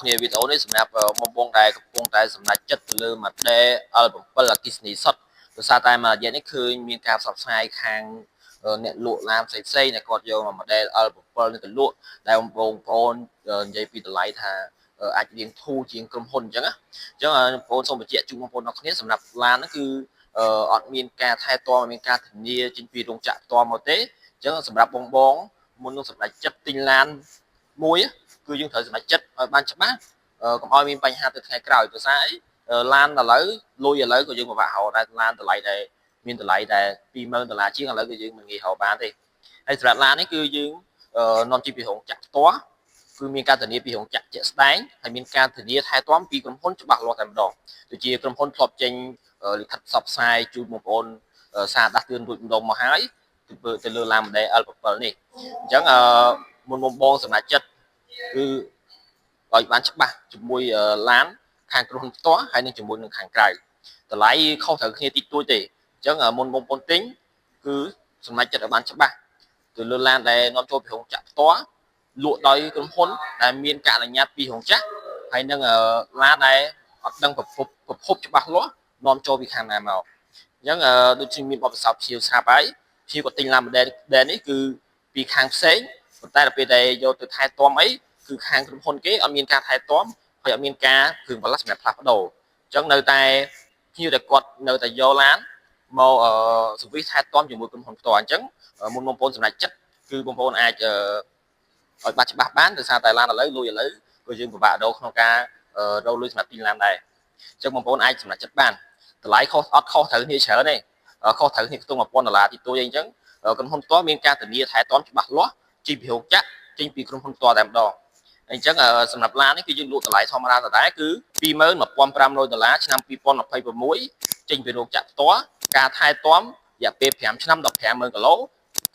គ្នាវីដេអូនេះសម្រាប់បងប្អូនដែលកំពុងតែសម្រេចចិត្តទៅលើ model L7 Akisni សុទ្ធដោយសារតែមួយរយៈនេះឃើញមានការផ្សព្វផ្សាយខាងអ្នកលក់ឡានផ្សេងៗដែលគាត់យកមក model L7 នេះទៅលក់ដែលបងប្អូននិយាយពីតម្លៃថាអាចរៀងធូរជាងក្រុមហ៊ុនអញ្ចឹងណាអញ្ចឹងបងប្អូនសូមបញ្ជាក់ជូនបងប្អូនអរគ្នាសម្រាប់ឡានហ្នឹងគឺអត់មានការថែទាំមានការធានាចេញពីរោងចក្រផ្ទាល់មកទេអញ្ចឹងសម្រាប់បងមុននឹងសម្រេចចិត្តទិញឡានមួយគឺយើងត្រូវសម្រេចចិត្តឲ្យបានច្បាស់កុំឲ្យមានបញ្ហាទៅថ្ងៃក្រោយដោយសារអីឡានឥឡូវលុយឥឡូវក៏យើងពិបាករកដែរឡានតម្លៃដែលមានតម្លៃតែ$20000ជាងឥឡូវគឺយើងមិនងាយរកបានទេហើយសម្រាប់ឡាននេះគឺយើងនាំចេញពីរោងចក្រផ្ទាល់គឺមានការធានាពីរោងចក្រជាក់ស្ដែងហើយមានការធានាថែទាំពីក្រុមហ៊ុនច្បាស់លាស់តែម្ដងដូចជាក្រុមហ៊ុនធ្លាប់ចេញលិខិតផ្សព្វផ្សាយជូនបងប្អូនសារដាស់តឿនរួចម្ដងមកហើយទៅលើឡាន model L7 នេះអញ្ចឹងមុនបងសម្រាប់ចិត្តគឺឲ្យបានច្បាស់ជាមួយឡានខាងក្រុមហ៊ុនផ្ទាល់ហើយនឹងជាមួយនឹងខាងក្រៅតម្លៃខុសត្រូវគ្នាតិចតួចទេអញ្ចឹងមុនបងប្អូនទិញគឺសម្រេចចិត្តឲ្យបានច្បាស់ទៅលើឡានដែលនាំចូលពីរោងចក្រផ្ទាល់លក់ដោយក្រុមហ៊ុនដែលមានការអនុញ្ញាតពីរោងចក្រហើយនឹងឡានដែលអត់ដឹងប្រភពច្បាស់លាស់នាំចូលពីខាងណាមកអញ្ចឹងដូចជាមានបទពិសោធន៍ភ្ញៀវស្រាប់ហើយភ្ញៀវក៏ទិញឡាន model នេះគឺពីខាងផ្សេងប៉ុន្តែដល់ពេលដែលយកទៅថែទាំអីគឺខាងក្រុមហ៊ុនគេអត់មានការថែទាំហើយអត់មានការគ្រឿងបន្លាស់សម្រាប់ផ្លាស់ប្ដូរអញ្ចឹងនៅតែភ្ញៀវដែលគាត់នៅតែយកឡានមកស៊ឺវីសថែទាំជាមួយក្រុមហ៊ុនផ្ទាល់អញ្ចឹងមុនបងប្អូនសម្រេចចិត្តគឺបងប្អូនអាចឲ្យបានច្បាស់បានដោយសារតែឡានឥឡូវលុយឥឡូវក៏យើងពិបាករកក្នុងការរកលុយសម្រាប់ទិញឡានដែរអញ្ចឹងបងប្អូនអាចសម្រេចចិត្តបានតម្លៃខុសអត់ខុសត្រូវគ្នាច្រើនទេខុសត្រូវគ្នាខ្ទង់$1000ទីទួយអីអញ្ចឹងក្រុមហ៊ុនផ្ទាល់មានការធានាថែទាំច្បាស់លាស់ចេញពីរោងចក្រចេញពីក្រុមហ៊ុនផ្ទាល់តែម្ដងអញ្ចឹងសម្រាប់ឡាននេះគឺយើងលក់តម្លៃធម្មតាដដែលគឺ$21500ឆ្នាំ2026ចេញពីរោងចក្រផ្ទាល់ការថែទាំរយៈពេល5ឆ្នាំ150,000គីឡូ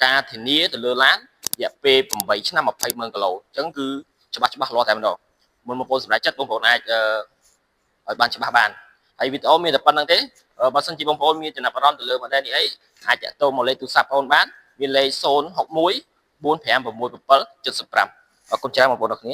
ការធានាទៅលើឡានរយៈពេល8ឆ្នាំ200,000គីឡូអញ្ចឹងគឺច្បាស់លាស់តែម្ដងមុនបងប្អូនសម្រេចចិត្តបងប្អូនអាចឲ្យបានច្បាស់បានហើយវីដេអូមានតែប៉ុណ្្នឹងទេបើសិនជាបងប្អូនមានចំណាប់អារម្មណ៍ទៅលើ model នេះអីអាចតាក់ទងមកលេខទូរស័ព្ទបងប្អូនបានមានលេខ061 4567775អរគុណច្រើនបងប្អូនអរគ្នា